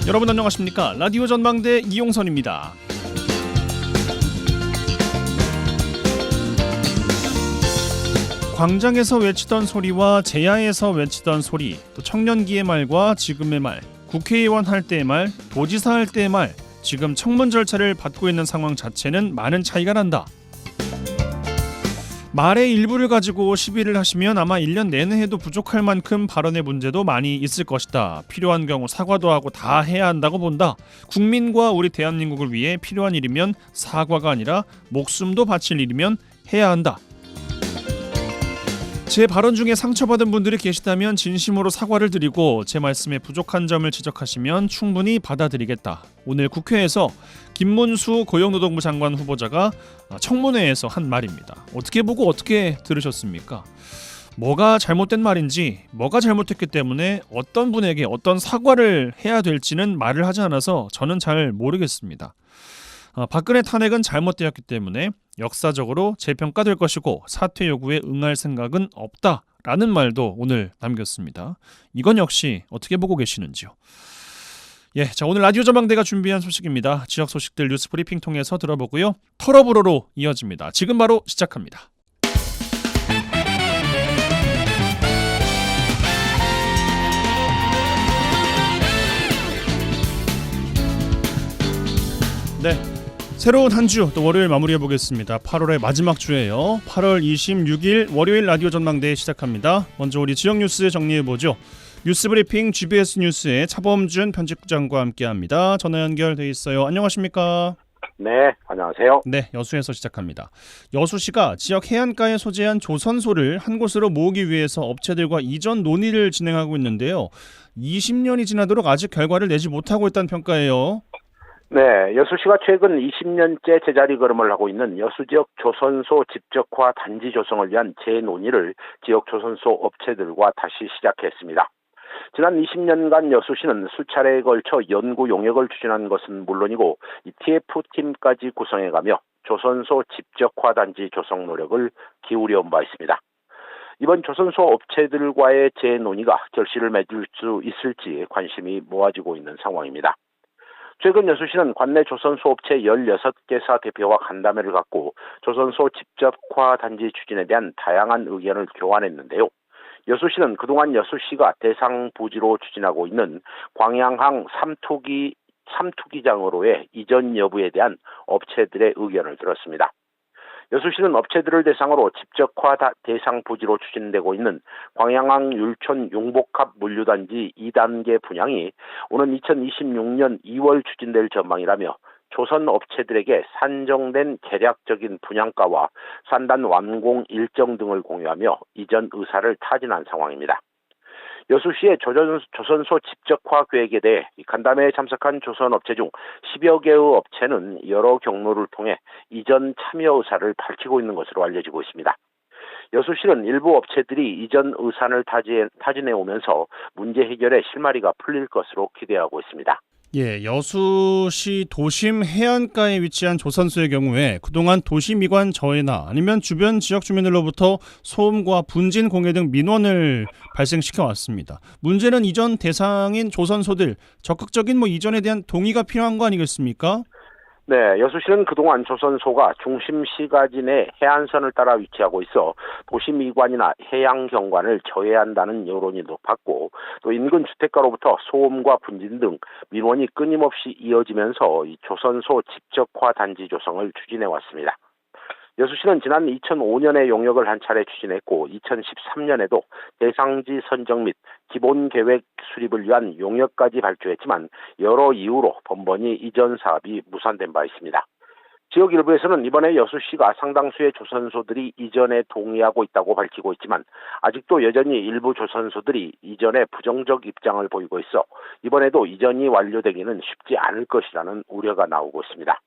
여러분 안녕하십니까? 라디오 전망대 이용선입니다. 광장에서 외치던 소리와 제야에서 외치던 소리, 또 청년기의 말과 지금의 말, 국회의원 할 때의 말, 도지사 할 때의 말, 지금 청문 절차를 받고 있는 상황 자체는 많은 차이가 난다. 말의 일부를 가지고 시비를 하시면 아마 1년 내내 해도 부족할 만큼 발언의 문제도 많이 있을 것이다. 필요한 경우 사과도 하고 다 해야 한다고 본다. 국민과 우리 대한민국을 위해 필요한 일이면 사과가 아니라 목숨도 바칠 일이면 해야 한다. 제 발언 중에 상처받은 분들이 계시다면 진심으로 사과를 드리고 제 말씀에 부족한 점을 지적하시면 충분히 받아들이겠다. 오늘 국회에서 김문수 고용노동부 장관 후보자가 청문회에서 한 말입니다. 어떻게 보고 어떻게 들으셨습니까? 뭐가 잘못된 말인지, 뭐가 잘못했기 때문에 어떤 분에게 어떤 사과를 해야 될지는 말을 하지 않아서 저는 잘 모르겠습니다. 박근혜 탄핵은 잘못되었기 때문에 역사적으로 재평가될 것이고 사퇴 요구에 응할 생각은 없다라는 말도 오늘 남겼습니다. 이건 역시 어떻게 보고 계시는지요? 자, 오늘 라디오 전망대가 준비한 소식입니다. 지역 소식들 뉴스 브리핑 통해서 들어보고요. 털어보로로 이어집니다. 지금 바로 시작합니다. 네. 새로운 한 주 또 월요일 마무리해 보겠습니다. 8월의 마지막 주예요. 8월 26일 월요일 라디오 전망대 시작합니다. 먼저 우리 지역 뉴스 정리해 보죠. 뉴스 브리핑 GBS 뉴스의 차범준 편집국장과 함께합니다. 전화 연결돼 있어요. 안녕하십니까? 네, 안녕하세요. 네, 여수에서 시작합니다. 여수시가 지역 해안가에 소재한 조선소를 한 곳으로 모으기 위해서 업체들과 이전 논의를 진행하고 있는데요. 20년이 지나도록 아직 결과를 내지 못하고 있다는 평가예요. 네, 여수시가 최근 20년째 제자리 걸음을 하고 있는 여수 지역 조선소 집적화 단지 조성을 위한 재논의를 지역 조선소 업체들과 다시 시작했습니다. 지난 20년간 여수시는 수차례에 걸쳐 연구 용역을 추진한 것은 물론이고 TF팀까지 구성해가며 조선소 집적화 단지 조성 노력을 기울여온 바 있습니다. 이번 조선소 업체들과의 재논의가 결실을 맺을 수 있을지 관심이 모아지고 있는 상황입니다. 최근 여수시는 관내 조선소 업체 16개사 대표와 간담회를 갖고 조선소 집적화 단지 추진에 대한 다양한 의견을 교환했는데요. 여수시는 그동안 여수시가 대상 부지로 추진하고 있는 광양항 삼투기장으로의 이전 여부에 대한 업체들의 의견을 들었습니다. 여수시는 업체들을 대상으로 집적화 대상 부지로 추진되고 있는 광양항 율촌 용복합 물류단지 2단계 분양이 오는 2026년 2월 추진될 전망이라며 조선 업체들에게 산정된 계략적인 분양가와 산단 완공 일정 등을 공유하며 이전 의사를 타진한 상황입니다. 여수시의 조선소 집적화 계획에 대해 간담회에 참석한 조선업체 중 10여 개의 업체는 여러 경로를 통해 이전 참여 의사를 밝히고 있는 것으로 알려지고 있습니다. 여수시는 일부 업체들이 이전 의사를 타진해 오면서 문제 해결에 실마리가 풀릴 것으로 기대하고 있습니다. 여수시 도심 해안가에 위치한 조선소의 경우에 그동안 도시미관 저해나 아니면 주변 지역 주민들로부터 소음과 분진 공해 등 민원을 발생시켜 왔습니다. 문제는 이전 대상인 조선소들 적극적인 이전에 대한 동의가 필요한 거 아니겠습니까? 네, 여수시는 그동안 조선소가 중심 시가지 내 해안선을 따라 위치하고 있어 도시미관이나 해양 경관을 저해한다는 여론이 높았고 또 인근 주택가로부터 소음과 분진 등 민원이 끊임없이 이어지면서 이 조선소 집적화 단지 조성을 추진해 왔습니다. 여수시는 지난 2005년에 용역을 한 차례 추진했고 2013년에도 대상지 선정 및 기본계획 수립을 위한 용역까지 발주했지만 여러 이유로 번번이 이전 사업이 무산된 바 있습니다. 지역 일부에서는 이번에 여수시가 상당수의 조선소들이 이전에 동의하고 있다고 밝히고 있지만 아직도 여전히 일부 조선소들이 이전에 부정적 입장을 보이고 있어 이번에도 이전이 완료되기는 쉽지 않을 것이라는 우려가 나오고 있습니다.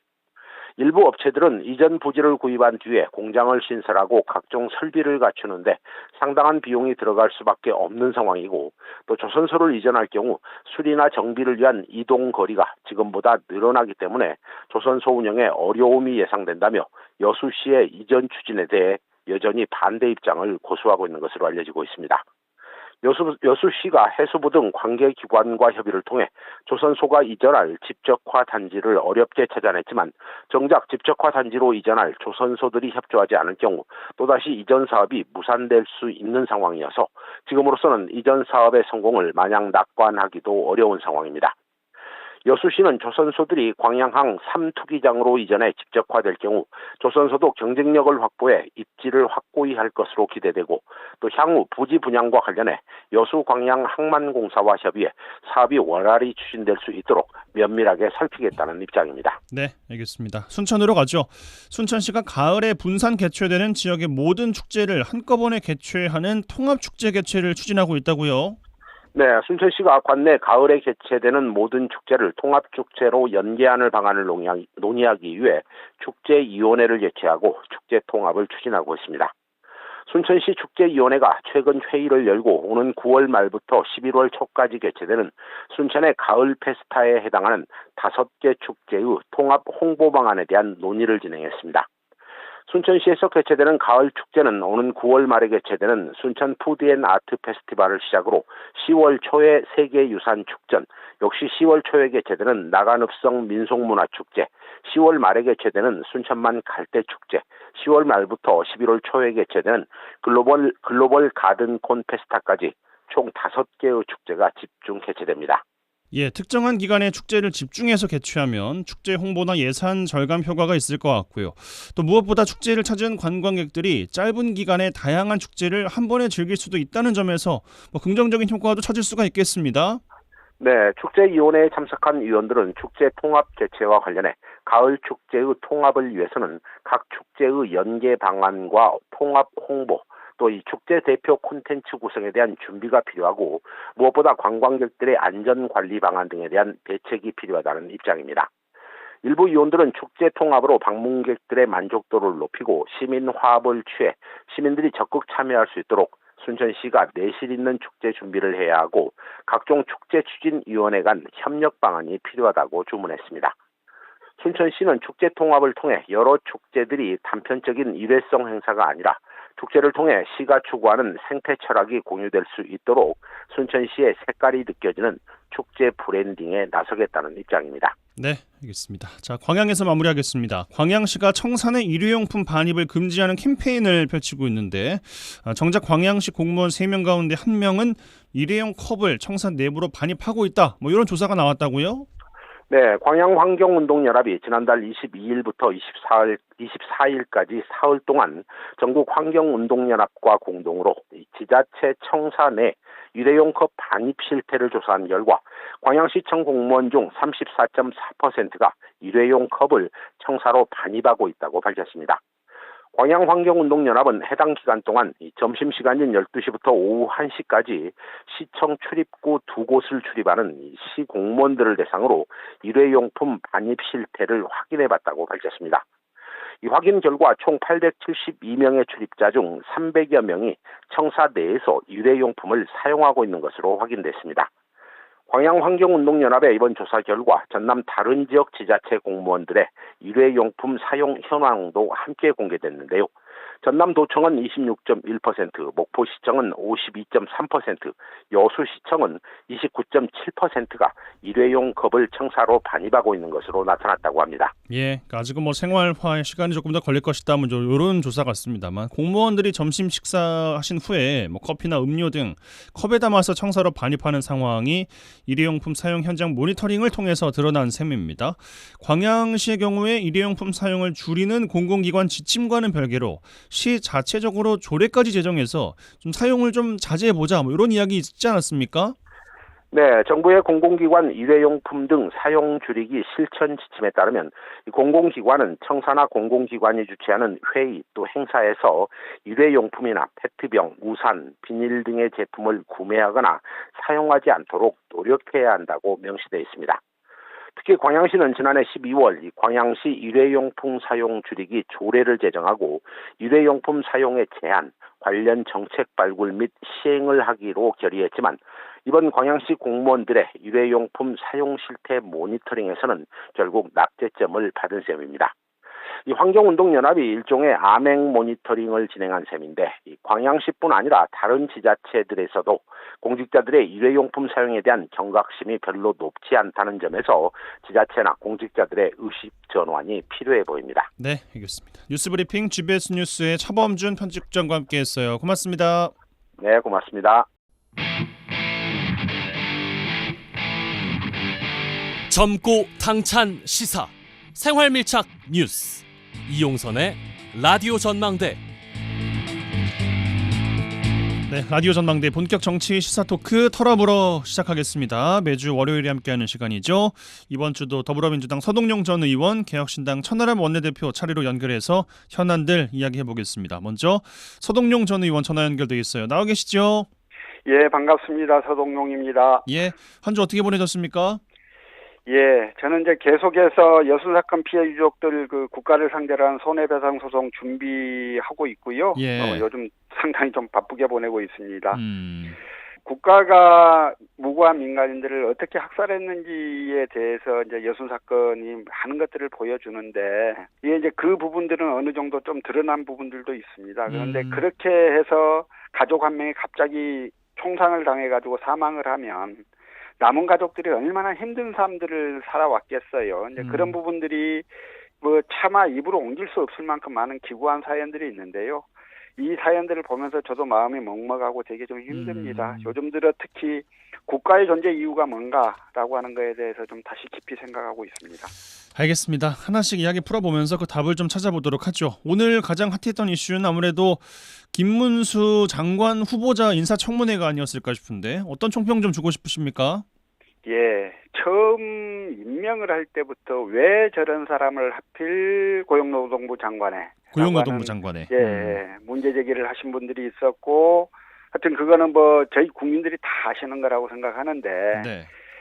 일부 업체들은 이전 부지를 구입한 뒤에 공장을 신설하고 각종 설비를 갖추는데 상당한 비용이 들어갈 수밖에 없는 상황이고 또 조선소를 이전할 경우 수리나 정비를 위한 이동 거리가 지금보다 늘어나기 때문에 조선소 운영에 어려움이 예상된다며 여수시의 이전 추진에 대해 여전히 반대 입장을 고수하고 있는 것으로 알려지고 있습니다. 여수시가 해수부 등 관계기관과 협의를 통해 조선소가 이전할 집적화 단지를 어렵게 찾아냈지만 정작 집적화 단지로 이전할 조선소들이 협조하지 않을 경우 또다시 이전 사업이 무산될 수 있는 상황이어서 지금으로서는 이전 사업의 성공을 마냥 낙관하기도 어려운 상황입니다. 여수시는 조선소들이 광양항 3투기장으로 이전해 집적화될 경우 조선소도 경쟁력을 확보해 입지를 확고히 할 것으로 기대되고 또 향후 부지 분양과 관련해 여수 광양 항만공사와 협의해 사업이 원활히 추진될 수 있도록 면밀하게 살피겠다는 입장입니다. 네, 알겠습니다. 순천으로 가죠. 순천시가 가을에 분산 개최되는 지역의 모든 축제를 한꺼번에 개최하는 통합축제 개최를 추진하고 있다고요. 네, 순천시가 관내 가을에 개최되는 모든 축제를 통합축제로 연계하는 방안을 논의하기 위해 축제위원회를 개최하고 축제 통합을 추진하고 있습니다. 순천시 축제위원회가 최근 회의를 열고 오는 9월 말부터 11월 초까지 개최되는 순천의 가을 페스타에 해당하는 5개 축제의 통합 홍보 방안에 대한 논의를 진행했습니다. 순천시에서 개최되는 가을 축제는 오는 9월 말에 개최되는 순천 푸드앤아트 페스티벌을 시작으로 10월 초에 세계유산 축전, 역시 10월 초에 개최되는 나간읍성 민속문화축제, 10월 말에 개최되는 순천만 갈대축제, 10월 말부터 11월 초에 개최되는 글로벌 가든콘 페스타까지 총 5개의 축제가 집중 개최됩니다. 예, 특정한 기간에 축제를 집중해서 개최하면 축제 홍보나 예산 절감 효과가 있을 것 같고요. 또 무엇보다 축제를 찾은 관광객들이 짧은 기간에 다양한 축제를 한 번에 즐길 수도 있다는 점에서 긍정적인 효과도 찾을 수가 있겠습니다. 네, 축제위원회에 참석한 위원들은 축제 통합 개최와 관련해 가을 축제의 통합을 위해서는 각 축제의 연계 방안과 통합 홍보, 또 이 축제 대표 콘텐츠 구성에 대한 준비가 필요하고 무엇보다 관광객들의 안전관리 방안 등에 대한 대책이 필요하다는 입장입니다. 일부 위원들은 축제 통합으로 방문객들의 만족도를 높이고 시민 화합을 취해 시민들이 적극 참여할 수 있도록 순천시가 내실 있는 축제 준비를 해야 하고 각종 축제 추진위원회 간 협력 방안이 필요하다고 주문했습니다. 순천시는 축제 통합을 통해 여러 축제들이 단편적인 일회성 행사가 아니라 축제를 통해 시가 추구하는 생태 철학이 공유될 수 있도록 순천시의 색깔이 느껴지는 축제 브랜딩에 나서겠다는 입장입니다. 네, 알겠습니다. 자, 광양에서 마무리하겠습니다. 광양시가 청산의 일회용품 반입을 금지하는 캠페인을 펼치고 있는데 정작 광양시 공무원 3명 가운데 1명은 일회용 컵을 청산 내부로 반입하고 있다. 이런 조사가 나왔다고요? 네, 광양환경운동연합이 지난달 22일부터 24일까지 사흘 동안 전국 환경운동연합과 공동으로 지자체 청사 내 일회용 컵 반입 실태를 조사한 결과 광양시청 공무원 중 34.4%가 일회용 컵을 청사로 반입하고 있다고 밝혔습니다. 광양환경운동연합은 해당 기간 동안 점심시간인 12시부터 오후 1시까지 시청 출입구 2곳을 출입하는 시 공무원들을 대상으로 일회용품 반입 실태를 확인해봤다고 밝혔습니다. 이 확인 결과 총 872명의 출입자 중 300여 명이 청사 내에서 일회용품을 사용하고 있는 것으로 확인됐습니다. 광양환경운동연합의 이번 조사 결과 전남 다른 지역 지자체 공무원들의 일회용품 사용 현황도 함께 공개됐는데요. 전남도청은 26.1%, 목포시청은 52.3%, 여수시청은 29.7%가 일회용 컵을 청사로 반입하고 있는 것으로 나타났다고 합니다. 예, 아직은 생활화에 시간이 조금 더 걸릴 것이다. 이런 조사 같습니다만 공무원들이 점심 식사하신 후에 커피나 음료 등 컵에 담아서 청사로 반입하는 상황이 일회용품 사용 현장 모니터링을 통해서 드러난 셈입니다. 광양시의 경우에 일회용품 사용을 줄이는 공공기관 지침과는 별개로 시 자체적으로 조례까지 제정해서 좀 사용을 좀 자제해보자 이런 이야기 있지 않았습니까? 네, 정부의 공공기관 일회용품 등 사용 줄이기 실천 지침에 따르면 공공기관은 청사나 공공기관이 주최하는 회의 또 행사에서 일회용품이나 페트병, 우산, 비닐 등의 제품을 구매하거나 사용하지 않도록 노력해야 한다고 명시되어 있습니다. 특히 광양시는 지난해 12월 광양시 일회용품 사용 줄이기 조례를 제정하고 일회용품 사용의 제한, 관련 정책 발굴 및 시행을 하기로 결의했지만 이번 광양시 공무원들의 일회용품 사용 실태 모니터링에서는 결국 낙제점을 받은 셈입니다. 이 환경운동연합이 일종의 암행 모니터링을 진행한 셈인데 이 광양시뿐 아니라 다른 지자체들에서도 공직자들의 일회용품 사용에 대한 경각심이 별로 높지 않다는 점에서 지자체나 공직자들의 의식 전환이 필요해 보입니다. 네, 알겠습니다. 뉴스브리핑 GBS 뉴스의 차범준 편집장과 함께했어요. 고맙습니다. 네, 고맙습니다. 젊고 당찬 시사 생활밀착 뉴스 이용선의 라디오 전망대. 네, 라디오 전망대 본격 정치 시사 토크 털어보러 시작하겠습니다. 매주 월요일에 함께하는 시간이죠. 이번 주도 더불어민주당 서동용 전 의원, 개혁신당 천하람 원내대표 차례로 연결해서 현안들 이야기해보겠습니다. 먼저 서동용 전 의원 전화 연결돼 있어요. 나와 계시죠? 예, 반갑습니다. 서동용입니다. 예, 한 주 어떻게 보내셨습니까? 예, 저는 이제 계속해서 여수 사건 피해 유족들 그 국가를 상대로 한 손해배상 소송 준비하고 있고요. 예. 요즘 상당히 좀 바쁘게 보내고 있습니다. 국가가 무고한 민간인들을 어떻게 학살했는지에 대해서 이제 여수 사건이 많은 것들을 보여주는데 이게 이제 그 부분들은 어느 정도 좀 드러난 부분들도 있습니다. 그런데 그렇게 해서 가족 한 명이 갑자기 총상을 당해가지고 사망을 하면 남은 가족들이 얼마나 힘든 삶들을 살아왔겠어요. 이제 그런 부분들이 뭐 차마 입으로 옮길 수 없을 만큼 많은 기구한 사연들이 있는데요. 이 사연들을 보면서 저도 마음이 먹먹하고 되게 좀 힘듭니다. 요즘 들어 특히 국가의 존재 이유가 뭔가라고 하는 거에 대해서 좀 다시 깊이 생각하고 있습니다. 알겠습니다. 하나씩 이야기 풀어보면서 그 답을 좀 찾아보도록 하죠. 오늘 가장 핫했던 이슈는 아무래도 김문수 장관 후보자 인사청문회가 아니었을까 싶은데 어떤 총평 좀 주고 싶으십니까? 예, 처음 임명을 할 때부터 왜 저런 사람을 하필 고용노동부 장관에 문제 제기를 하신 분들이 있었고 하여튼 그거는 뭐 저희 국민들이 다 아시는 거라고 생각하는데 네.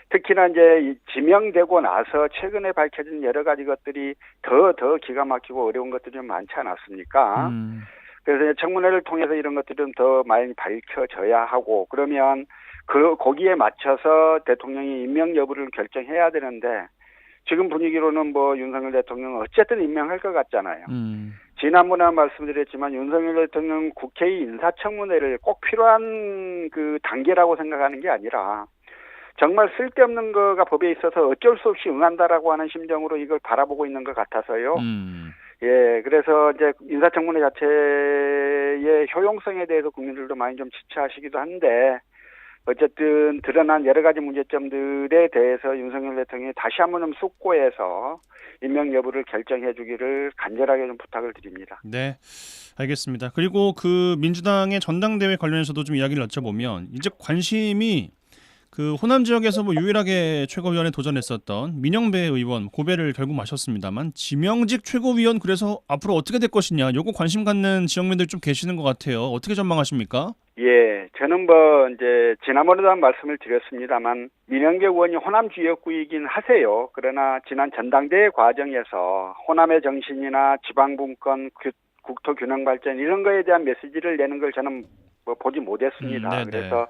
특히나 이제 지명되고 나서 최근에 밝혀진 여러 가지 것들이 더 기가 막히고 어려운 것들이 좀 많지 않았습니까? 그래서 청문회를 통해서 이런 것들이 좀 더 많이 밝혀져야 하고 그러면 거기에 맞춰서 대통령이 임명 여부를 결정해야 되는데 지금 분위기로는 뭐 윤석열 대통령은 어쨌든 임명할 것 같잖아요. 지난번에 말씀드렸지만 윤석열 대통령 국회의 인사청문회를 꼭 필요한 그 단계라고 생각하는 게 아니라 정말 쓸데없는 거가 법에 있어서 어쩔 수 없이 응한다라고 하는 심정으로 이걸 바라보고 있는 것 같아서요. 예, 그래서 이제 인사청문회 자체의 효용성에 대해서 국민들도 많이 좀 지체하시기도 한데 어쨌든 드러난 여러 가지 문제점들에 대해서 윤석열 대통령이 다시 한번 좀 숙고해서 임명 여부를 결정해 주기를 간절하게 좀 부탁을 드립니다. 네, 알겠습니다. 그리고 그 민주당의 전당대회 관련해서도 좀 이야기를 여쭤보면 이제 관심이 그 호남 지역에서 뭐 유일하게 최고위원에 도전했었던 민영배 의원 고배를 결국 마셨습니다만 지명직 최고위원 그래서 앞으로 어떻게 될 것이냐 요거 관심 갖는 지역민들 좀 계시는 것 같아요. 어떻게 전망하십니까? 예, 저는 뭐 이제 지난번에도 한 말씀을 드렸습니다만 민영배 의원이 호남 지역구이긴 하세요. 그러나 지난 전당대회 과정에서 호남의 정신이나 지방분권, 국토 균형 발전 이런 거에 대한 메시지를 내는 걸 저는 뭐 보지 못했습니다. 그래서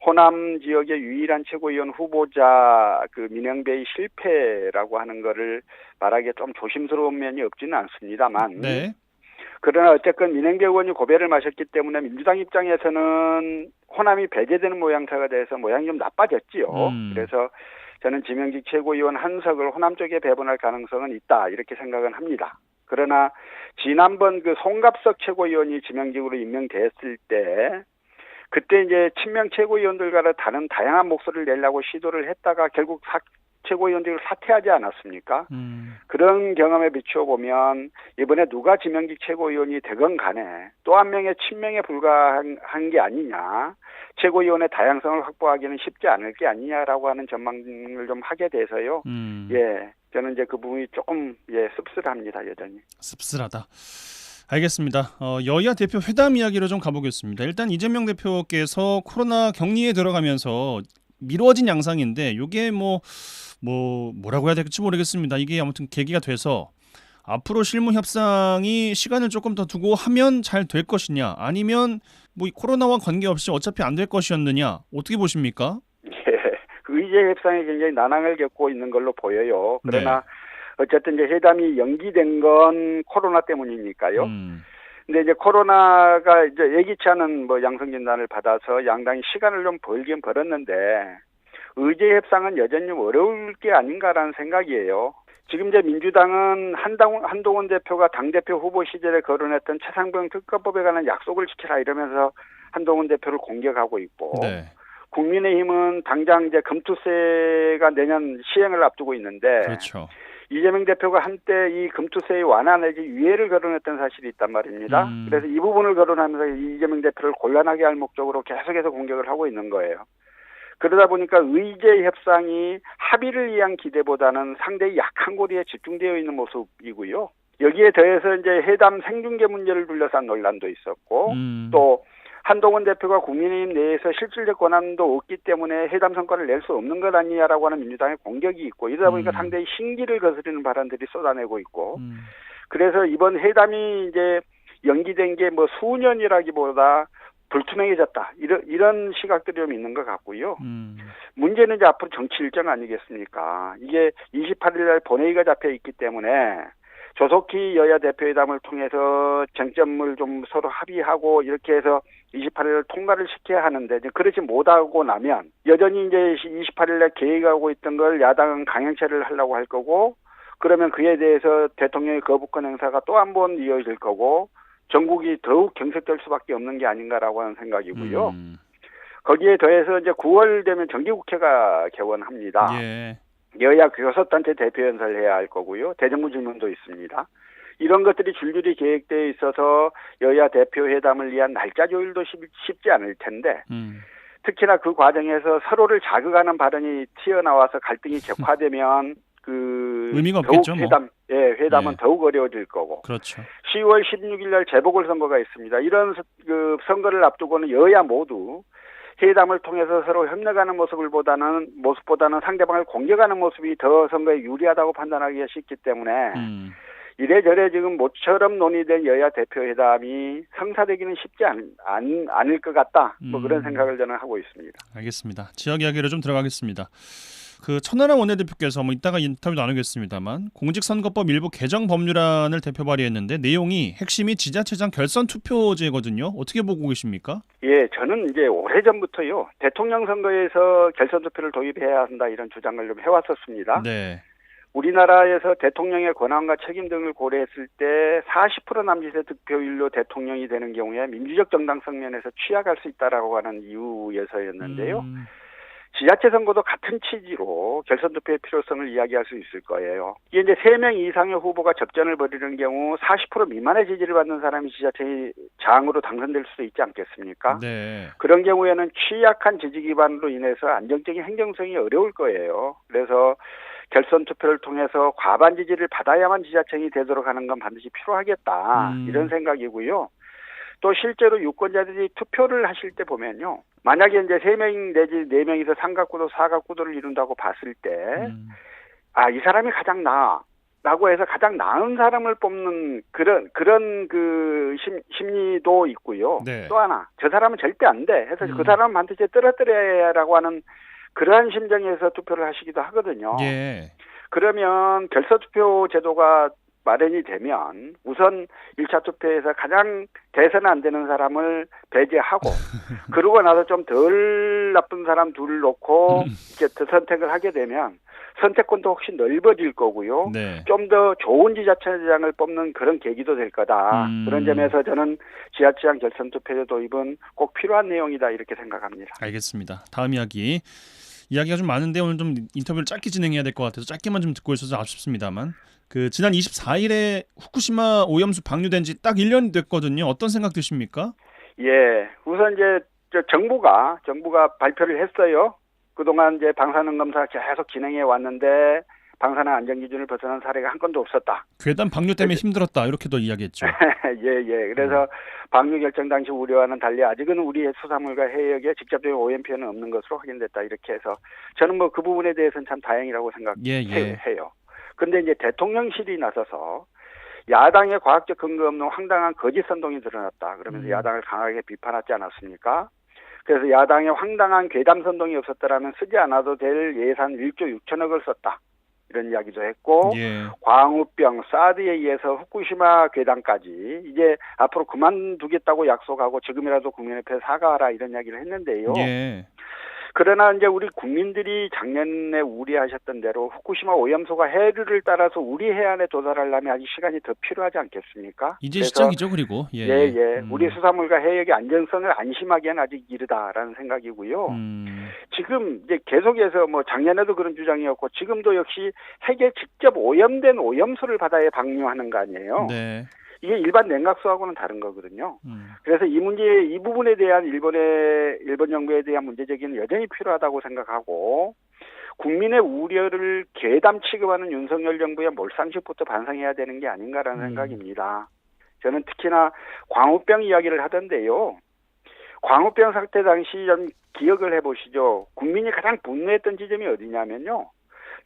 호남 지역의 유일한 최고위원 후보자 그 민영배의 실패라고 하는 거를 말하기에 좀 조심스러운 면이 없지는 않습니다만 네. 그러나 어쨌든 민영배 의원이 고배를 마셨기 때문에 민주당 입장에서는 호남이 배제되는 모양새가 돼서 모양이 좀 나빠졌지요. 그래서 저는 지명직 최고위원 한석을 호남 쪽에 배분할 가능성은 있다 이렇게 생각은 합니다. 그러나 지난번 그 송갑석 최고위원이 지명직으로 임명됐을 때 그때 이제 친명 최고위원들과 다른 다양한 목소리를 내려고 시도를 했다가 결국 최고위원들을 사퇴하지 않았습니까? 그런 경험에 비추어 보면 이번에 누가 지명직 최고위원이 되건 간에 또 한 명의 친명에 불과한 게 아니냐. 최고위원의 다양성을 확보하기는 쉽지 않을 게 아니냐라고 하는 전망을 좀 하게 돼서요. 예, 저는 이제 그 부분이 조금 씁쓸합니다. 여전히. 씁쓸하다. 알겠습니다. 여야 대표 회담 이야기로 좀 가보겠습니다. 일단 이재명 대표께서 코로나 격리에 들어가면서 미뤄진 양상인데 이게 뭐라고 해야 될지 모르겠습니다. 이게 아무튼 계기가 돼서 앞으로 실무 협상이 시간을 조금 더 두고 하면 잘 될 것이냐 아니면 뭐 코로나와 관계없이 어차피 안 될 것이었느냐 어떻게 보십니까? 예, 그 의제 협상이 굉장히 난항을 겪고 있는 걸로 보여요. 그러나 어쨌든 이제 회담이 연기된 건 코로나 때문이니까요. 근데 이제 코로나가 이제 예기치 않은 뭐 양성 진단을 받아서 양당이 시간을 좀 벌긴 벌었는데 의제 협상은 여전히 어려울 게 아닌가라는 생각이에요. 지금 이제 민주당은 한동훈 대표가 당대표 후보 시절에 거론했던 최상병 특검법에 관한 약속을 지키라 이러면서 한동훈 대표를 공격하고 있고 네. 국민의힘은 당장 이제 금투세가 내년 시행을 앞두고 있는데 그렇죠. 이재명 대표가 한때 이 금투세의 완화 내지 유예를 거론했던 사실이 있단 말입니다. 그래서 이 부분을 거론하면서 이재명 대표를 곤란하게 할 목적으로 계속해서 공격을 하고 있는 거예요. 그러다 보니까 의제 협상이 합의를 위한 기대보다는 상대의 약한 고리에 집중되어 있는 모습이고요. 여기에 더해서 이제 회담 생중계 문제를 둘러싼 논란도 있었고 또 한동훈 대표가 국민의힘 내에서 실질적 권한도 없기 때문에 회담 성과를 낼 수 없는 것 아니냐라고 하는 민주당의 공격이 있고 이러다 보니까 상대의 신기를 거스르는 발언들이 쏟아내고 있고 그래서 이번 회담이 이제 연기된 게 뭐 수년이라기보다 불투명해졌다. 이런 시각들이 좀 있는 것 같고요. 문제는 이제 앞으로 정치 일정 아니겠습니까? 이게 28일 날 본회의가 잡혀 있기 때문에 조속히 여야 대표회담을 통해서 쟁점을 좀 서로 합의하고 이렇게 해서 28일 통과를 시켜야 하는데 이제 그렇지 못하고 나면 여전히 이제 28일에 계획하고 있던 걸 야당은 강행체를 하려고 할 거고 그러면 그에 대해서 대통령의 거부권 행사가 또 한 번 이어질 거고 전국이 더욱 경색될 수밖에 없는 게 아닌가라고 하는 생각이고요. 거기에 더해서 이제 9월 되면 정기국회가 개원합니다. 예. 여야 교섭단체 대표연설 해야 할 거고요. 대정부 질문도 있습니다. 이런 것들이 줄줄이 계획되어 있어서 여야 대표회담을 위한 날짜 조율도 쉽지 않을 텐데 특히나 그 과정에서 서로를 자극하는 발언이 튀어나와서 갈등이 격화되면 의미가 없겠죠. 회담은 더욱 어려워질 거고. 그렇죠. 10월 16일 날 재보궐선거가 있습니다. 이런 선거를 앞두고는 여야 모두 회담을 통해서 서로 협력하는 모습보다는 상대방을 공격하는 모습이 더 선거에 유리하다고 판단하기가 쉽기 때문에 이래저래 지금 모처럼 논의된 여야 대표회담이 성사되기는 쉽지 않을 것 같다. 뭐 그런 생각을 저는 하고 있습니다. 알겠습니다. 지역 이야기로 좀 들어가겠습니다. 천하람 원내대표께서 이따가 인터뷰 나누겠습니다만 공직선거법 일부 개정 법률안을 대표 발의했는데 내용이 핵심이 지자체장 결선 투표제거든요. 어떻게 보고 계십니까? 예, 저는 이제 오래전부터요. 대통령 선거에서 결선 투표를 도입해야 한다 이런 주장을 좀 해왔었습니다. 네. 우리나라에서 대통령의 권한과 책임 등을 고려했을 때 40% 남짓의 득표율로 대통령이 되는 경우에 민주적 정당성 면에서 취약할 수 있다라고 하는 이유에서였는데요. 지자체 선거도 같은 취지로 결선 투표의 필요성을 이야기할 수 있을 거예요. 이게 이제 3명 이상의 후보가 접전을 벌이는 경우 40% 미만의 지지를 받는 사람이 지자체장으로 당선될 수도 있지 않겠습니까? 네. 그런 경우에는 취약한 지지 기반으로 인해서 안정적인 행정성이 어려울 거예요. 그래서 결선 투표를 통해서 과반 지지를 받아야만 지자체장이 되도록 하는 건 반드시 필요하겠다. 이런 생각이고요. 또 실제로 유권자들이 투표를 하실 때 보면요. 만약에 이제 3명 내지 4명이서 삼각구도 사각구도를 이룬다고 봤을 때, 이 사람이 가장 나아라고 해서 가장 나은 사람을 뽑는 그런 심리도 있고요. 네. 또 하나, 저 사람은 절대 안 돼. 해서 그 사람은 반드시 떨어뜨려야라고 하는 그러한 심정에서 투표를 하시기도 하거든요. 예. 그러면 결선 투표 제도가 마련이 되면 우선 1차 투표에서 가장 대선 안 되는 사람을 배제하고 그러고 나서 좀 덜 나쁜 사람 둘 놓고 이제 선택을 하게 되면 선택권도 혹시 넓어질 거고요. 네. 좀 더 좋은 지자체장을 뽑는 그런 계기도 될 거다. 그런 점에서 저는 지자체장 결선 투표 도입은 꼭 필요한 내용이다 이렇게 생각합니다. 알겠습니다. 다음 이야기가 좀 많은데 오늘 좀 인터뷰를 짧게 진행해야 될 것 같아서 짧게만 좀 듣고 있어서 아쉽습니다만 지난 24일에 후쿠시마 오염수 방류된 지 딱 1년이 됐거든요. 어떤 생각 드십니까? 예, 우선 이제 정부가 발표를 했어요. 그동안 이제 방사능 검사 계속 진행해 왔는데 방사능 안전 기준을 벗어난 사례가 한 건도 없었다. 괴담 방류 때문에 힘들었다 이렇게도 이야기했죠. 예. 그래서 방류 결정 당시 우려와는 달리 아직은 우리 수산물과 해역에 직접적인 오염 피해는 없는 것으로 확인됐다. 이렇게 해서 저는 그 부분에 대해서는 참 다행이라고 생각해요. 근데 이제 대통령실이 나서서 야당의 과학적 근거 없는 황당한 거짓 선동이 드러났다. 그러면서 야당을 강하게 비판하지 않았습니까? 그래서 야당의 황당한 괴담 선동이 없었더라면 쓰지 않아도 될 예산 1조 6천억을 썼다. 이런 이야기도 했고 예. 광우병, 사드에 의해서 후쿠시마 괴담까지 이제 앞으로 그만두겠다고 약속하고 지금이라도 국민의회에 사과하라 이런 이야기를 했는데요. 예. 그러나 이제 우리 국민들이 작년에 우려하셨던 대로 후쿠시마 오염수가 해류를 따라서 우리 해안에 도달하려면 아직 시간이 더 필요하지 않겠습니까? 이제 그래서 시작이죠, 그리고. 예. 예. 우리 수산물과 해역의 안전성을 안심하기에는 아직 이르다라는 생각이고요. 지금 이제 계속해서 뭐 작년에도 그런 주장이었고 지금도 역시 핵에 직접 오염된 오염수를 바다에 방류하는 거 아니에요. 네. 이게 일반 냉각수하고는 다른 거거든요. 그래서 이 문제, 이 부분에 대한 일본 정부에 대한 문제 제기는 여전히 필요하다고 생각하고 국민의 우려를 괴담 취급하는 윤석열 정부의 몰상식부터 반성해야 되는 게 아닌가라는 생각입니다. 저는 특히나 광우병 이야기를 하던데요. 광우병 사태 당시 좀 기억을 해보시죠. 국민이 가장 분노했던 지점이 어디냐면요.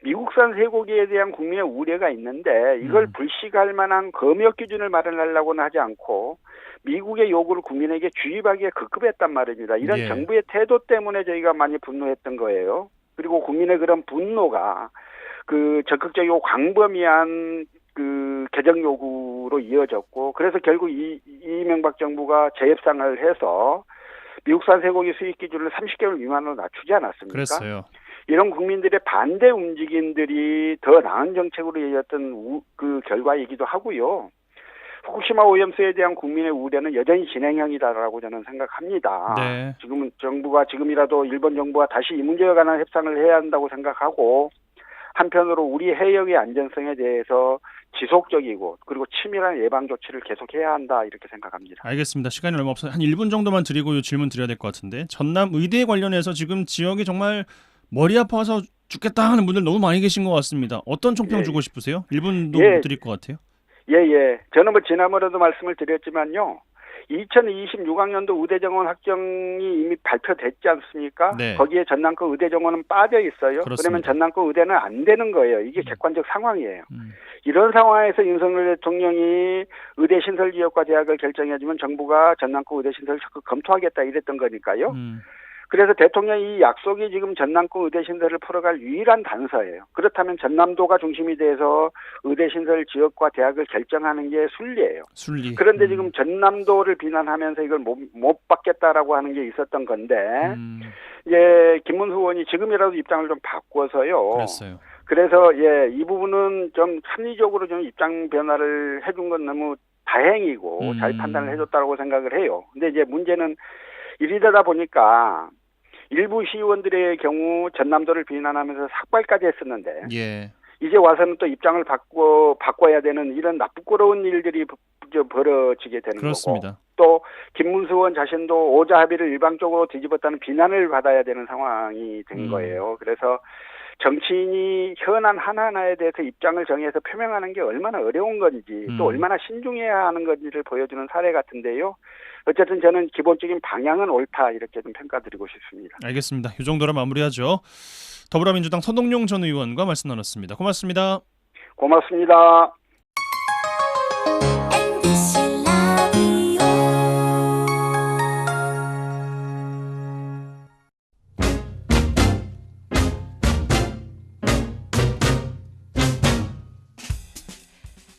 미국산 쇠고기에 대한 국민의 우려가 있는데 이걸 불식할 만한 검역 기준을 마련하려고는 하지 않고 미국의 요구를 국민에게 주입하기에 급급했단 말입니다. 이런 예. 정부의 태도 때문에 저희가 많이 분노했던 거예요. 그리고 국민의 그런 분노가 그 적극적이고 광범위한 그 개정 요구로 이어졌고 그래서 결국 이명박 정부가 재협상을 해서 미국산 쇠고기 수입 기준을 30개월 미만으로 낮추지 않았습니까? 그랬어요. 이런 국민들의 반대 움직임들이 더 나은 정책으로 이어졌던 그 결과이기도 하고요. 후쿠시마 오염수에 대한 국민의 우려는 여전히 진행형이다라고 저는 생각합니다. 네. 지금은 정부가 지금이라도 일본 정부와 다시 이 문제에 관한 협상을 해야 한다고 생각하고 한편으로 우리 해역의 안전성에 대해서 지속적이고 그리고 치밀한 예방 조치를 계속해야 한다 이렇게 생각합니다. 알겠습니다. 시간이 얼마 없어서 한 1분 정도만 드리고 질문 드려야 될 것 같은데 전남 의대 관련해서 지금 지역이 정말 머리 아파서 죽겠다 하는 분들 너무 많이 계신 것 같습니다. 어떤 총평 주고 싶으세요? 1분도 못 드릴 것 같아요. 예. 저는 뭐 지난번에도 말씀을 드렸지만요. 2026학년도 의대 정원 확정이 이미 발표됐지 않습니까? 네. 거기에 전남권 의대 정원은 빠져 있어요. 그렇습니다. 그러면 전남권 의대는 안 되는 거예요. 이게 객관적 상황이에요. 이런 상황에서 윤석열 대통령이 의대 신설 지역과 대학을 결정해주면 정부가 전남권 의대 신설을 적극 검토하겠다 이랬던 거니까요. 그래서 대통령이 이 약속이 지금 전남권 의대 신설을 풀어갈 유일한 단서예요. 그렇다면 전남도가 중심이 돼서 의대 신설 지역과 대학을 결정하는 게 순리예요. 순리. 그런데 지금 전남도를 비난하면서 이걸 못 받겠다라고 하는 게 있었던 건데 이제 김문수 의원이 지금이라도 입장을 좀 바꿔서요. 그랬어요. 그래서 이 부분은 좀 합리적으로 좀 입장 변화를 해준 건 너무 다행이고 잘 판단을 해줬다고 생각을 해요. 근데 이제 문제는 이러다 보니까 일부 시의원들의 경우 전남도를 비난하면서 삭발까지 했었는데 예. 이제 와서는 또 입장을 바꿔야 되는 이런 나쁘고러운 일들이 벌어지게 되는 그렇습니다. 거고 또 김문수 의원 자신도 오자 합의를 일방적으로 뒤집었다는 비난을 받아야 되는 상황이 된 거예요. 그래서 정치인이 현안 하나하나에 대해서 입장을 정해서 표명하는 게 얼마나 어려운 건지 또 얼마나 신중해야 하는 건지를 보여주는 사례 같은데요. 어쨌든 저는 기본적인 방향은 옳다 이렇게 좀 평가드리고 싶습니다. 알겠습니다. 이 정도로 마무리하죠. 더불어민주당 선동용 전 의원과 말씀 나눴습니다. 고맙습니다. 고맙습니다.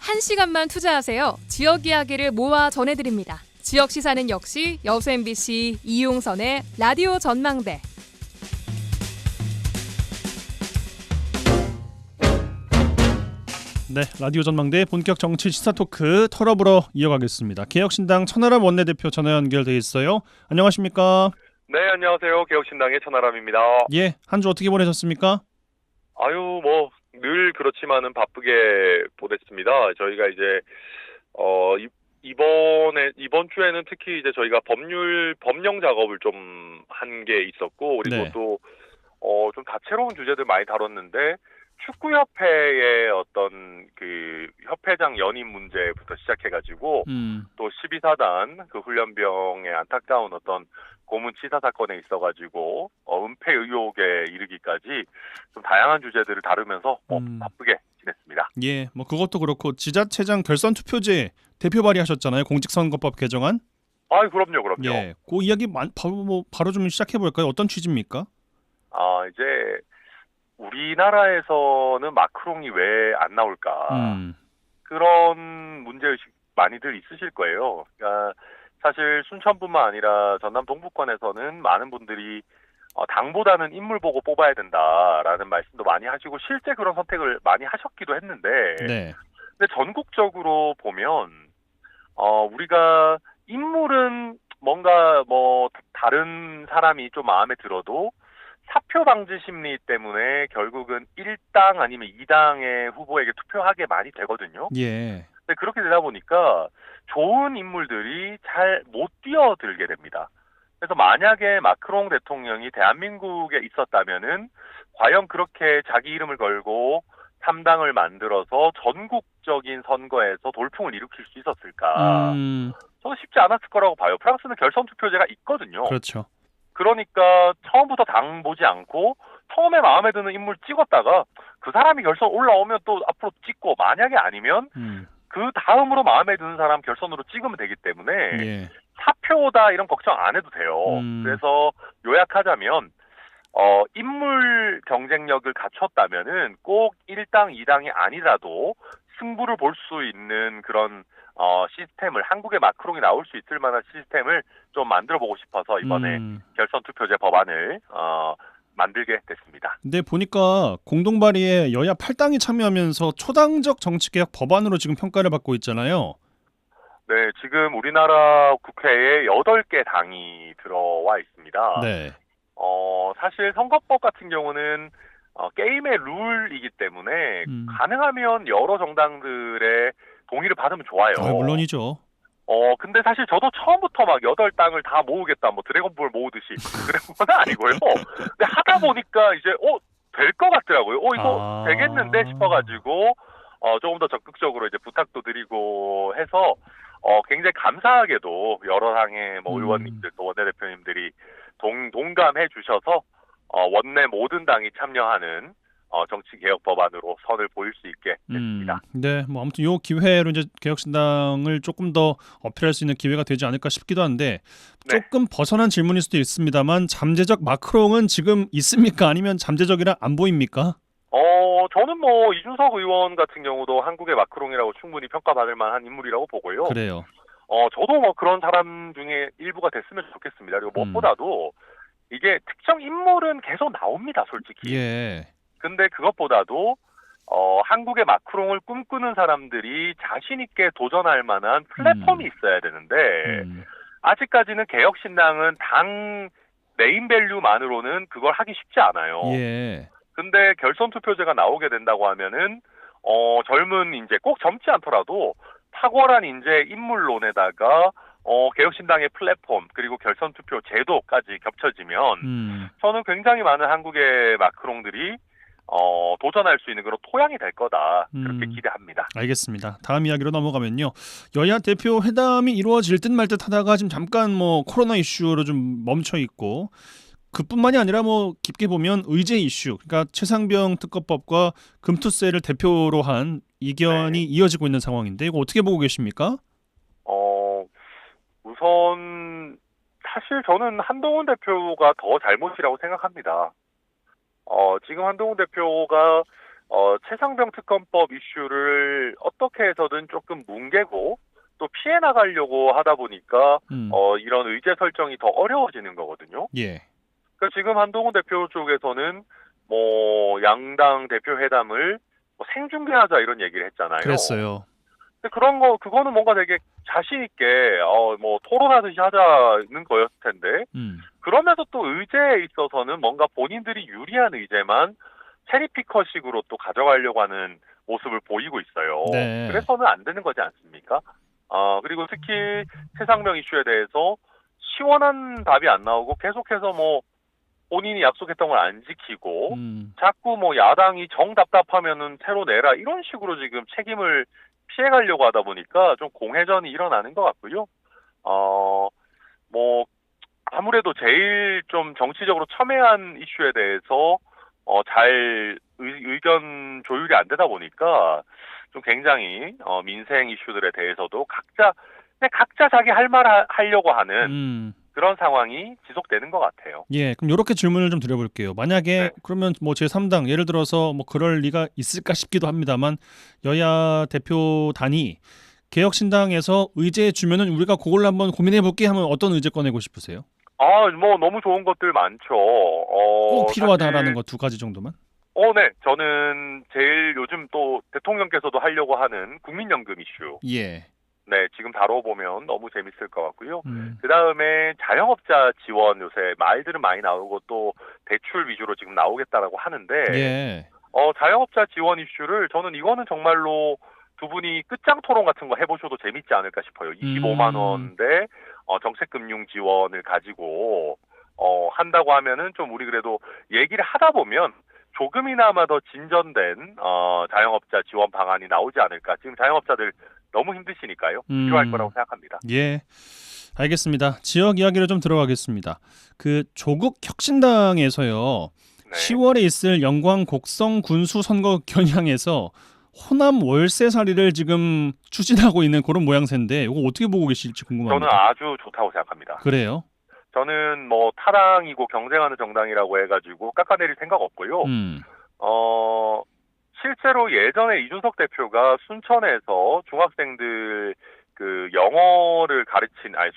한 시간만 투자하세요. 지역 이야기를 모아 전해드립니다. 지역 시사는 역시 여수 MBC 이용선의 라디오 전망대. 네, 라디오 전망대 본격 정치 시사 토크 털어보러 이어가겠습니다. 개혁신당 천하람 원내대표 전화 연결돼 있어요. 안녕하십니까? 네, 안녕하세요. 개혁신당의 천하람입니다. 예, 한 주 어떻게 보내셨습니까? 아유, 뭐 늘 그렇지만은 바쁘게 보냈습니다. 저희가 이제 이번 주에는 특히 이제 저희가 법령 작업을 좀 한 게 있었고 그리고 네. 또 좀 다채로운 주제들 많이 다뤘는데 축구협회의 어떤 그 협회장 연임 문제부터 시작해가지고 또 12사단 그 훈련병의 안타까운 어떤 고문치사 사건에 있어가지고 은폐 의혹에 이르기까지 좀 다양한 주제들을 다루면서 바쁘게 지냈습니다. 예, 뭐 그것도 그렇고 지자체장 결선 투표제 대표 발의하셨잖아요. 공직선거법 개정안. 아, 그럼요. 예, 그 이야기 바로 좀 시작해 볼까요? 어떤 취지입니까? 이제 우리나라에서는 마크롱이 왜 안 나올까? 그런 문제의식 많이들 있으실 거예요. 그러니까 사실 순천뿐만 아니라 전남 동부권에서는 많은 분들이 당보다는 인물 보고 뽑아야 된다라는 말씀도 많이 하시고 실제 그런 선택을 많이 하셨기도 했는데 네. 근데 전국적으로 보면 우리가 인물은 뭔가 뭐 다른 사람이 좀 마음에 들어도 사표 방지 심리 때문에 결국은 1당 아니면 2당의 후보에게 투표하게 많이 되거든요. 예. 근데 그렇게 되다 보니까 좋은 인물들이 잘 못 뛰어들게 됩니다. 그래서 만약에 마크롱 대통령이 대한민국에 있었다면은 과연 그렇게 자기 이름을 걸고 3당을 만들어서 전국적인 선거에서 돌풍을 일으킬 수 있었을까? 저는 쉽지 않았을 거라고 봐요. 프랑스는 결선 투표제가 있거든요. 그렇죠. 그러니까 처음부터 당 보지 않고 처음에 마음에 드는 인물 찍었다가 그 사람이 결선 올라오면 또 앞으로 찍고 만약에 아니면 그 다음으로 마음에 드는 사람 결선으로 찍으면 되기 때문에 예. 사표다 이런 걱정 안 해도 돼요. 그래서 요약하자면 인물 경쟁력을 갖췄다면은 꼭 1당, 2당이 아니라도 승부를 볼 수 있는 그런 시스템을 한국의 마크롱이 나올 수 있을 만한 시스템을 좀 만들어 보고 싶어서 이번에 결선 투표제 법안을 만들게 됐습니다. 근데 보니까 공동 발의에 여야 8당이 참여하면서 초당적 정치개혁 법안으로 지금 평가를 받고 있잖아요. 네, 지금 우리나라 국회에 8개 당이 들어와 있습니다. 네. 사실 선거법 같은 경우는 게임의 룰이기 때문에 가능하면 여러 정당들의 동의를 받으면 좋아요. 물론이죠. 근데 사실 저도 처음부터 막 8당을 다 모으겠다, 뭐 드래곤볼 모으듯이 그런 건 아니고요. 근데 하다 보니까 이제 될 것 같더라고요. 이거 되겠는데 싶어가지고 조금 더 적극적으로 이제 부탁도 드리고 해서 굉장히 감사하게도 여러 당의 뭐 의원님들 또 원내대표님들이 동감해 주셔서 원내 모든 당이 참여하는 정치개혁 법안으로 선을 보일 수 있게 됐습니다. 네, 뭐 아무튼 이 기회로 이제 개혁신당을 조금 더 어필할 수 있는 기회가 되지 않을까 싶기도 한데 조금 벗어난 질문일 수도 있습니다만 잠재적 마크롱은 지금 있습니까? 아니면 잠재적이라 안 보입니까? 저는 뭐 이준석 의원 같은 경우도 한국의 마크롱이라고 충분히 평가받을 만한 인물이라고 보고요. 그래요. 저도 뭐 그런 사람 중에 일부가 됐으면 좋겠습니다. 그리고 무엇보다도 이게 특정 인물은 계속 나옵니다, 솔직히. 예. 근데 그것보다도 한국의 마크롱을 꿈꾸는 사람들이 자신 있게 도전할 만한 플랫폼이 있어야 되는데 아직까지는 개혁신당은 당 네임밸류만으로는 그걸 하기 쉽지 않아요. 예. 근데 결선 투표제가 나오게 된다고 하면은 젊은 인재, 꼭 젊지 않더라도 탁월한 인재 인물론에다가 개혁신당의 플랫폼 그리고 결선 투표 제도까지 겹쳐지면 저는 굉장히 많은 한국의 마크롱들이 도전할 수 있는 그런 토양이 될 거다 그렇게 기대합니다. 알겠습니다. 다음 이야기로 넘어가면요. 여야 대표 회담이 이루어질 듯 말 듯 하다가 지금 잠깐 뭐 코로나 이슈로 좀 멈춰 있고 그뿐만이 아니라 뭐 깊게 보면 의제 이슈, 그러니까 최상병 특검법과 금투세를 대표로 한 이견이 이어지고 있는 상황인데 이거 어떻게 보고 계십니까? 우선 사실 저는 한동훈 대표가 더 잘못이라고 생각합니다. 지금 한동훈 대표가 최상병 특검법 이슈를 어떻게 해서든 조금 뭉개고 또 피해 나가려고 하다 보니까 이런 의제 설정이 더 어려워지는 거거든요. 예. 그러니까 지금 한동훈 대표 쪽에서는 뭐 양당 대표 회담을 뭐 생중계하자 이런 얘기를 했잖아요. 그랬어요. 근데 그거는 뭔가 되게 자신 있게 뭐 토론하듯이 하자는 거였을 텐데 그러면서 또 의제에 있어서는 뭔가 본인들이 유리한 의제만 체리피커식으로 또 가져가려고 하는 모습을 보이고 있어요. 네. 그래서는 안 되는 거지 않습니까? 그리고 특히 최상병 이슈에 대해서 시원한 답이 안 나오고 계속해서 뭐 본인이 약속했던 걸 안 지키고 자꾸 뭐 야당이 정답답하면은 새로 내라 이런 식으로 지금 책임을 피해가려고 하다 보니까 좀 공회전이 일어나는 것 같고요. 뭐 아무래도 제일 좀 정치적으로 첨예한 이슈에 대해서 잘 의견 조율이 안 되다 보니까 좀 굉장히 민생 이슈들에 대해서도 각자 자기 할 말 하려고 하는 그런 상황이 지속되는 것 같아요. 예, 그럼 이렇게 질문을 좀 드려볼게요. 만약에 네. 그러면 뭐 제3당 예를 들어서 뭐 그럴 리가 있을까 싶기도 합니다만 여야 대표단이 개혁신당에서 의제 주면은 우리가 그걸 한번 고민해볼게 하면 어떤 의제 꺼내고 싶으세요? 뭐 너무 좋은 것들 많죠. 꼭 필요하다라는 사실, 거 2가지 정도만? 네. 저는 제일 요즘 또 대통령께서도 하려고 하는 국민연금 이슈. 예. 네, 지금 다뤄보면 너무 재밌을 것 같고요. 그 다음에 자영업자 지원 요새 말들은 많이 나오고 또 대출 위주로 지금 나오겠다라고 하는데, 예. 자영업자 지원 이슈를 저는 이거는 정말로 두 분이 끝장 토론 같은 거 해보셔도 재밌지 않을까 싶어요. 25만 원대 정책금융 지원을 가지고 한다고 하면은 좀 우리 그래도 얘기를 하다 보면 조금이나마 더 진전된 자영업자 지원 방안이 나오지 않을까. 지금 자영업자들 너무 힘드시니까요. 필요할 거라고 생각합니다. 예. 알겠습니다. 지역 이야기로 좀 들어가겠습니다. 그 조국 혁신당에서요. 네. 10월에 있을 영광 곡성 군수 선거 겨냥해서 호남 월세살이를 지금 추진하고 있는 그런 모양새인데 이거 어떻게 보고 계실지 궁금합니다. 저는 아주 좋다고 생각합니다. 그래요? 저는 뭐 타당이고 경쟁하는 정당이라고 해가지고 깎아내릴 생각 없고요. 실제로 예전에 이준석 대표가 순천에서 중학생들 그 영어를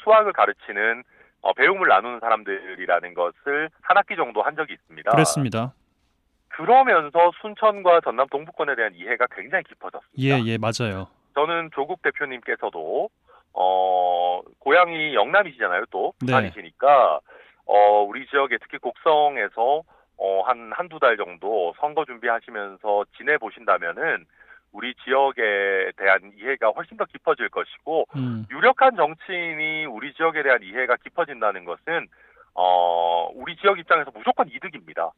수학을 가르치는 배움을 나누는 사람들이라는 것을 한 학기 정도 한 적이 있습니다. 그랬습니다. 그러면서 순천과 전남 동부권에 대한 이해가 굉장히 깊어졌습니다. 예, 맞아요. 저는 조국 대표님께서도 고향이 영남이시잖아요. 또 부산이시니까 우리 지역에 특히 곡성에서 한두 달 정도 선거 준비하시면서 지내보신다면은 우리 지역에 대한 이해가 훨씬 더 깊어질 것이고 유력한 정치인이 우리 지역에 대한 이해가 깊어진다는 것은 우리 지역 입장에서 무조건 이득입니다.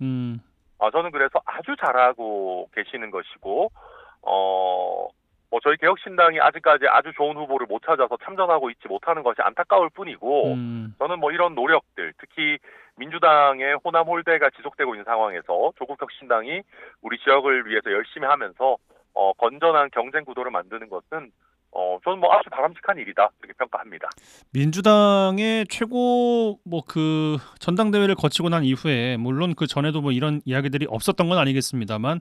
저는 그래서 아주 잘하고 계시는 것이고 뭐 저희 개혁신당이 아직까지 아주 좋은 후보를 못 찾아서 참전하고 있지 못하는 것이 안타까울 뿐이고 저는 뭐 이런 노력들 특히 민주당의 호남 홀대가 지속되고 있는 상황에서 조국 혁신당이 우리 지역을 위해서 열심히 하면서 건전한 경쟁 구도를 만드는 것은 저는 뭐 아주 바람직한 일이다 이렇게 평가합니다. 민주당의 최고 뭐 그 전당대회를 거치고 난 이후에 물론 그 전에도 뭐 이런 이야기들이 없었던 건 아니겠습니다만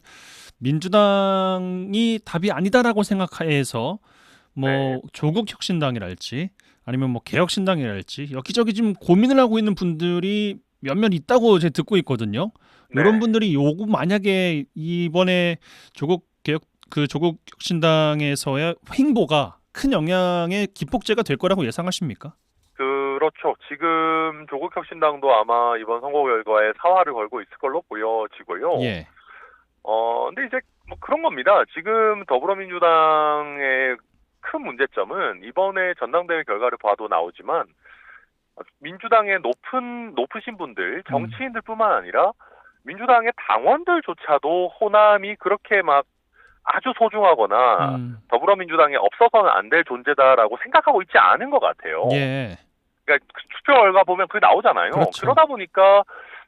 민주당이 답이 아니다라고 생각해서 뭐 조국 혁신당이랄지 아니면 뭐 개혁신당이랄지 여기저기 지금 고민을 하고 있는 분들이 몇몇 있다고 제가 듣고 있거든요. 이런 분들이 요거 만약에 이번에 조국 혁신당에서의 행보가 큰 영향의 기폭제가 될 거라고 예상하십니까? 그렇죠. 지금 조국 혁신당도 아마 이번 선거 결과에 사활을 걸고 있을 걸로 보여지고요. 예. 근데 이제 뭐 그런 겁니다. 지금 더불어민주당의 큰 문제점은 이번에 전당대회 결과를 봐도 나오지만 민주당의 높으신 분들, 정치인들뿐만 아니라 민주당의 당원들조차도 호남이 그렇게 막 아주 소중하거나 더불어민주당에 없어서는 안 될 존재다라고 생각하고 있지 않은 것 같아요. 예. 그러니까 투표 결과 보면 그게 나오잖아요. 그렇죠. 그러다 보니까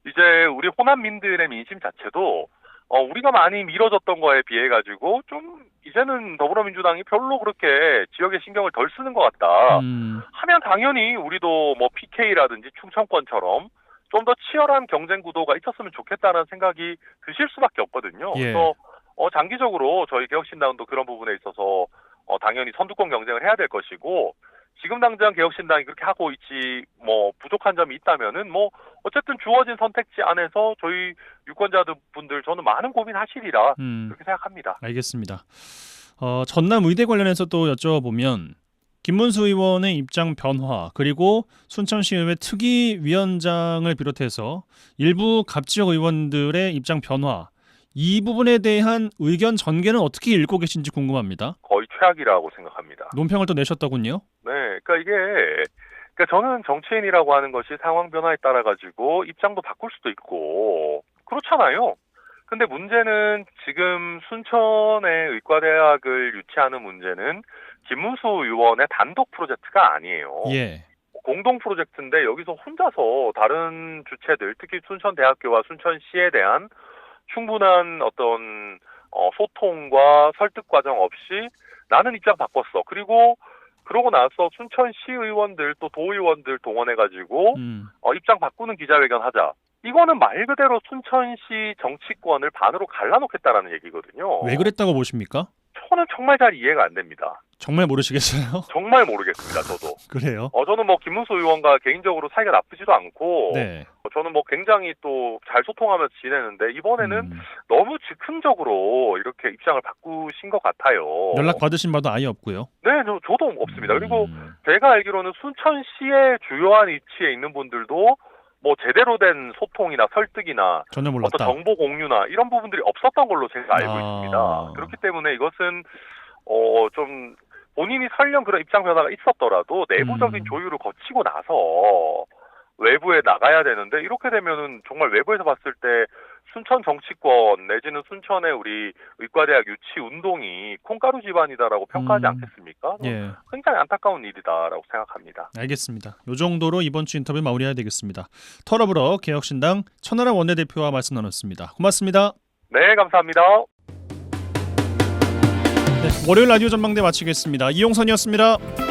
이제 우리 호남민들의 민심 자체도 우리가 많이 미뤄졌던 거에 비해 가지고 좀 이제는 더불어민주당이 별로 그렇게 지역에 신경을 덜 쓰는 것 같다 하면 당연히 우리도 뭐 PK라든지 충청권처럼 좀 더 치열한 경쟁 구도가 있었으면 좋겠다는 생각이 드실 수밖에 없거든요. 예. 그래서 장기적으로 저희 개혁신당도 그런 부분에 있어서 당연히 선두권 경쟁을 해야 될 것이고 지금 당장 개혁신당이 그렇게 하고 있지 뭐 부족한 점이 있다면은 뭐 어쨌든 주어진 선택지 안에서 저희 유권자들 분들 저는 많은 고민하시리라 그렇게 생각합니다. 알겠습니다. 전남 의대 관련해서 또 여쭤보면 김문수 의원의 입장 변화 그리고 순천시의회 특위위원장을 비롯해서 일부 갑지역 의원들의 입장 변화 이 부분에 대한 의견 전개는 어떻게 읽고 계신지 궁금합니다. 거의 최악이라고 생각합니다. 논평을 또 내셨더군요. 네, 그러니까 저는 정치인이라고 하는 것이 상황 변화에 따라 가지고 입장도 바꿀 수도 있고 그렇잖아요. 근데 문제는 지금 순천의 의과대학을 유치하는 문제는 김문수 의원의 단독 프로젝트가 아니에요. 예. 공동 프로젝트인데 여기서 혼자서 다른 주체들, 특히 순천대학교와 순천시에 대한 충분한 어떤 소통과 설득 과정 없이 나는 입장 바꿨어. 그리고 그러고 나서 순천시 의원들 또 도의원들 동원해가지고 입장 바꾸는 기자회견 하자. 이거는 말 그대로 순천시 정치권을 반으로 갈라놓겠다라는 얘기거든요. 왜 그랬다고 보십니까? 저는 정말 잘 이해가 안 됩니다. 정말 모르시겠어요? 정말 모르겠습니다. 저도. 그래요? 저는 뭐 김문수 의원과 개인적으로 사이가 나쁘지도 않고 네. 저는 뭐 굉장히 또 잘 소통하면서 지내는데 이번에는 너무 즉흥적으로 이렇게 입장을 바꾸신 것 같아요. 연락 받으신 바도 아예 없고요. 네, 저도 없습니다. 그리고 제가 알기로는 순천시의 주요한 위치에 있는 분들도 뭐 제대로 된 소통이나 설득이나 전혀 몰랐다. 어떤 정보 공유나 이런 부분들이 없었던 걸로 제가 알고 있습니다. 그렇기 때문에 이것은 좀 본인이 설령 그런 입장 변화가 있었더라도 내부적인 조율을 거치고 나서 외부에 나가야 되는데 이렇게 되면은 정말 외부에서 봤을 때 순천 정치권 내지는 순천의 우리 의과대학 유치 운동이 콩가루 집안이다라고 평가하지 않겠습니까? 예. 굉장히 안타까운 일이다라고 생각합니다. 알겠습니다. 이 정도로 이번 주 인터뷰 마무리해야 되겠습니다. 털어불어 개혁신당 천하람 원내대표와 말씀 나눴습니다. 고맙습니다. 네, 감사합니다. 네, 월요일 라디오 전망대 마치겠습니다. 이용선이었습니다.